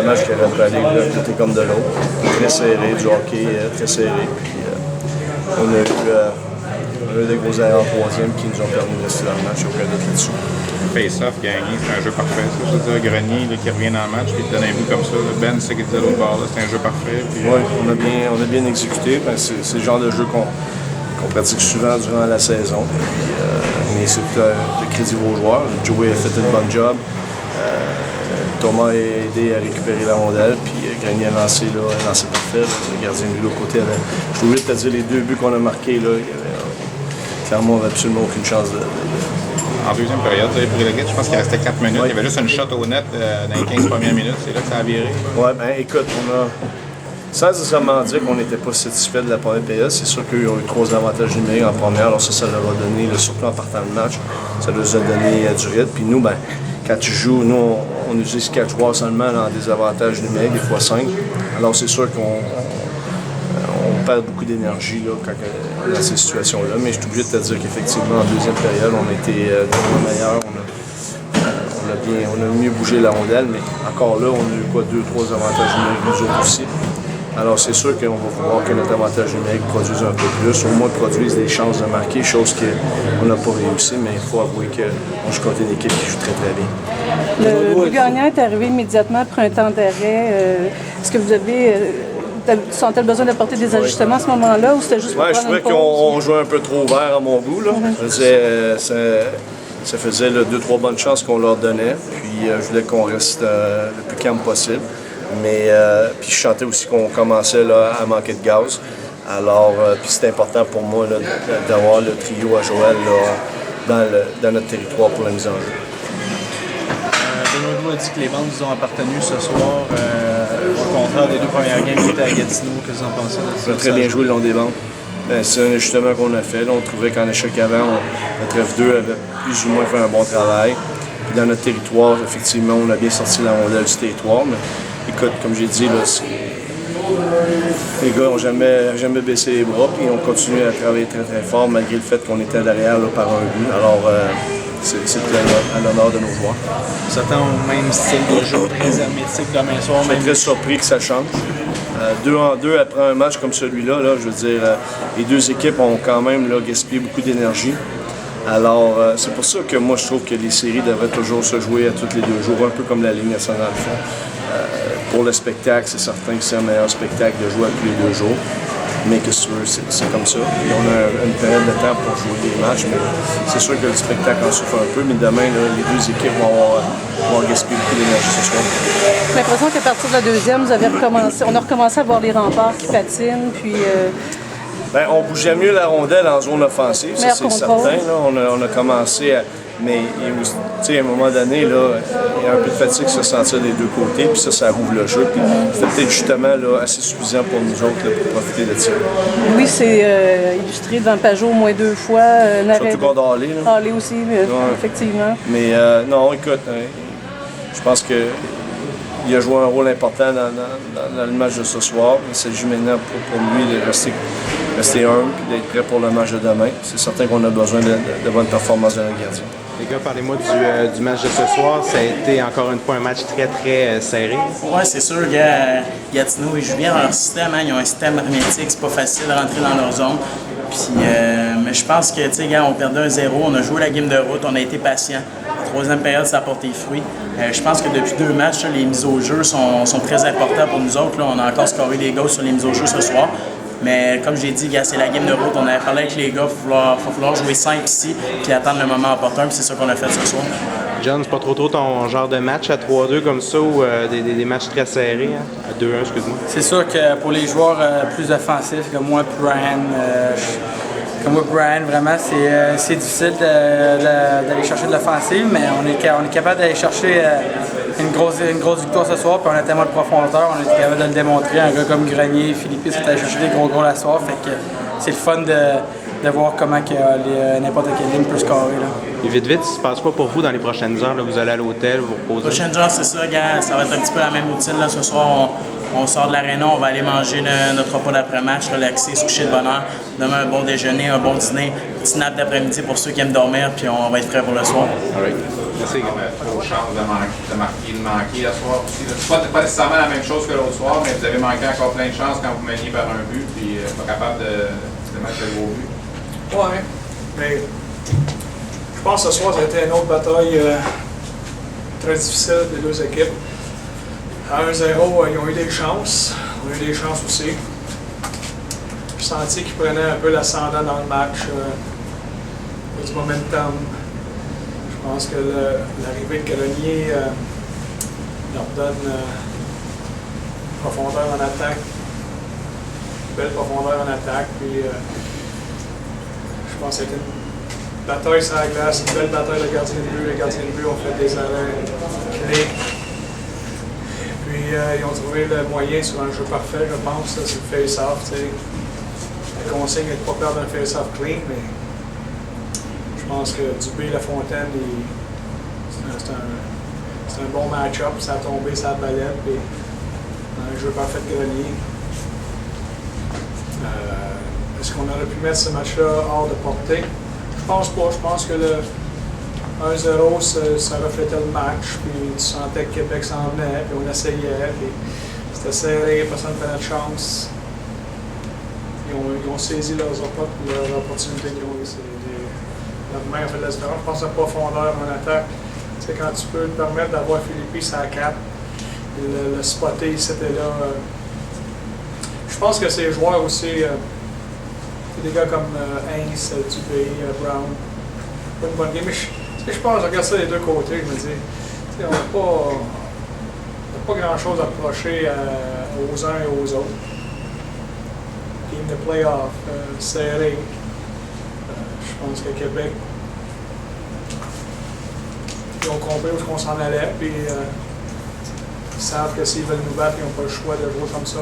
match qui aurait pu aller d'un côté comme de l'autre. Très serré, du hockey très serré. Puis, on a eu des gros erreurs en troisième qui nous ont permis de rester dans le match, aucun doute là-dessus. Face-off gagné, c'est un jeu parfait. Ça, je veux dire, Grenier là, qui revient dans le match, puis il te donne un but comme ça. Ben, c'est ce qu'il disait l'autre bord, c'est un jeu parfait. Oui, on a bien exécuté. Ben, c'est le genre de jeu qu'on pratique souvent durant la saison. Mais c'est le crédit aux joueurs. Joey a fait un bon job. Thomas a aidé à récupérer la rondelle, puis Grenier a lancé parfait. Le gardien de l'autre côté avait. Je suis obligé de te dire, les 2 buts qu'on a marqués, là, clairement, on n'avait absolument aucune chance de. En deuxième période, vous avez pris le guide, je pense qu'il restait 4 minutes. Oui. Il y avait juste une shot au net dans les 15 premières minutes. C'est là que ça a viré. Oui, bien écoute, sans nécessairement dire qu'on n'était pas satisfait de la première période, c'est sûr qu'ils ont eu 3 avantages numériques en première. Alors ça leur a donné, surtout en partant le match, ça leur a donné du rythme. Puis nous, ben, quand tu joues, nous, on utilise 4 joueurs seulement dans des avantages numériques, des fois 5. Alors c'est sûr qu'on perd beaucoup d'énergie dans ces situations-là, mais je suis obligé de te dire qu'effectivement, en deuxième période, on a été meilleur, on a mieux bougé la rondelle, mais encore là, on a eu 2-3 avantages numériques nous autres aussi. Alors c'est sûr qu'on va voir que notre avantage numérique produise un peu plus, au moins produise des chances de marquer, chose qu'on n'a pas réussi, mais il faut avouer qu'on joue contre une équipe qui joue très très bien. Le but gagnant est arrivé immédiatement après un temps d'arrêt. Est-ce que vous avez... Tu sentais le besoin d'apporter des ajustements à ce moment-là ou c'était juste pour prendre une pause? Je trouvais qu'on jouait un peu trop ouvert à mon goût. Là. Ça faisait 2-3 bonnes chances qu'on leur donnait. Puis je voulais qu'on reste le plus calme possible. Mais puis je sentais aussi qu'on commençait là, à manquer de gaz. Alors, puis c'était important pour moi là, d'avoir le trio à Joël là, dans notre territoire pour la mise en jeu. Benoît a dit que les bandes vous ont appartenu ce soir, au contraire des 2 premières games qui étaient à Gatineau. Qu'est-ce que vous en pensez de ça? On a très bien joué le long des bandes. C'est un ajustement qu'on a fait. Là, on trouvait qu'en échec avant, notre F2 avait plus ou moins fait un bon travail. Puis dans notre territoire, effectivement, on a bien sorti la rondelle du territoire. Mais écoute, comme j'ai dit, là, les gars n'ont jamais baissé les bras. Puis on continue à travailler très très fort malgré le fait qu'on était derrière là, par un but. Alors, c'est à l'honneur de nos joueurs. On s'attend au même style de jeu, très hermétique demain soir. Je suis très surpris que ça change. 2-2 après un match comme celui-là, je veux dire, les 2 équipes ont quand même là, gaspillé beaucoup d'énergie. Alors, c'est pour ça que moi, je trouve que les séries devraient toujours se jouer à tous les 2 jours, un peu comme la Ligue nationale fait. Pour le spectacle, c'est certain que c'est un meilleur spectacle de jouer à tous les 2 jours. Mais qu'est-ce que tu veux, c'est comme ça. Et on a une période de temps pour jouer des matchs, mais c'est sûr que le spectacle en souffre un peu. Mais demain, là, les 2 équipes vont gaspiller beaucoup d'énergie ce soir. J'ai l'impression qu'à partir de la deuxième, on a recommencé à voir les remparts qui patinent, puis... Bien, on bougeait mieux la rondelle en zone offensive, ça c'est certain. Là, on a commencé à... Mais à un moment donné, là, il y a un peu de fatigue qui se sentir des 2 côtés, puis ça rouvre le jeu. Puis c'était peut-être justement là, assez suffisant pour nous autres là, pour profiter de ça. Oui, c'est illustré devant Pajot au moins 2 fois. Surtout contre Harley. Harley aussi, effectivement. Mais non, écoute, je pense qu'il a joué un rôle important dans le match de ce soir. Il s'agit maintenant pour lui de rester humble et d'être prêt pour le match de demain. C'est certain qu'on a besoin de bonnes performances de notre gardien. Les gars, parlez-moi du match de ce soir. Ça a été encore une fois un match très, très serré. Oui, c'est sûr. Gatineau, ils jouent bien dans leur système. Hein. Ils ont un système hermétique. C'est pas facile de rentrer dans leur zone. Puis, mais je pense que, tu sais, on perdait 1-0. On a joué la game de route. On a été patient. La 3e période, ça a porté fruit. Je pense que depuis 2 matchs, là, les mises au jeu sont très importantes pour nous autres. Là. On a encore scoré des goals sur les mises au jeu ce soir. Mais comme j'ai dit, c'est la game de route. On avait parlé avec les gars, il va falloir jouer simple ici, puis attendre le moment opportun, puis c'est ça qu'on a fait ce soir. John, c'est pas trop ton genre de match à 3-2 comme ça, ou des matchs très serrés, hein? À 2-1, excuse-moi. C'est sûr que pour les joueurs plus offensifs, comme moi, Brian, vraiment, c'est difficile d'aller chercher de l'offensive, mais on est capable d'aller chercher une grosse victoire ce soir, puis on a tellement de profondeur, on est capable de le démontrer. Un gars comme Grenier, Philippe, c'est allé chercher des gros goals la soir, fait que c'est le fun de voir comment n'importe quelle ligne peut scorer. Là. Et vite, il se passe quoi pour vous dans les prochaines heures? Là, vous allez à l'hôtel, vous reposez? Les prochaines heures, c'est ça, gars, ça va être un petit peu la même routine. Là. Ce soir, On sort de l'aréna, on va aller manger notre repas d'après-match, relaxer, se coucher de bonne heure. Demain, un bon déjeuner, un bon dîner, petit nap d'après-midi pour ceux qui aiment dormir, puis on va être prêts pour le soir. Merci. Vos chances de manquer la soir aussi. C'est pas nécessairement la même chose que l'autre soir, mais vous avez manqué encore plein de chances quand vous meniez par un but, puis pas capable de mettre le gros but. Ouais, mais je pense que ce soir, ça a été une autre bataille très difficile des deux équipes. À 1-0, ils ont eu des chances. On a eu des chances aussi. J'ai senti qu'ils prenaient un peu l'ascendant dans le match. Il y a du momentum. Je pense que l'arrivée de Grenier leur donne profondeur en attaque. Belle profondeur en attaque. Puis, je pense que c'était une bataille sur la glace, une belle bataille de gardien de but. Les gardiens de but ont fait des arrêts clés. Puis ils ont trouvé le moyen sur un jeu parfait, je pense, sur le face-off. La consigne n'est de ne pas perdre un face-off clean, mais je pense que Dubé et Lafontaine, c'est un bon match-up. Ça a tombé sur la balette, puis un jeu parfait de Grenier. Est-ce qu'on aurait pu mettre ce match-là hors de portée? Je pense pas. Je pense que le 1-0, ça reflétait le match, puis tu sentais que Québec s'en venait, puis on essayait, puis c'était serré, personne ne prenait de chance. Ils ont saisi leurs opportunités qu'ils ont eues. Leur main a fait de la différence. Je pense à la profondeur en attaque. Tu sais, quand tu peux te permettre d'avoir Philippi sur la 4, le spotter, c'était là. Je pense que ces joueurs aussi, des gars comme Heinz, Dubé, Brown, pas une bonne game. Mais je pense, je regarde ça des deux côtés, je me dis, on n'a pas grand-chose à reprocher aux uns et aux autres. Game de playoff, serré. Je pense que Québec, ils ont compris où on s'en allait, puis ils savent que s'ils veulent nous battre, ils n'ont pas le choix de jouer comme ça.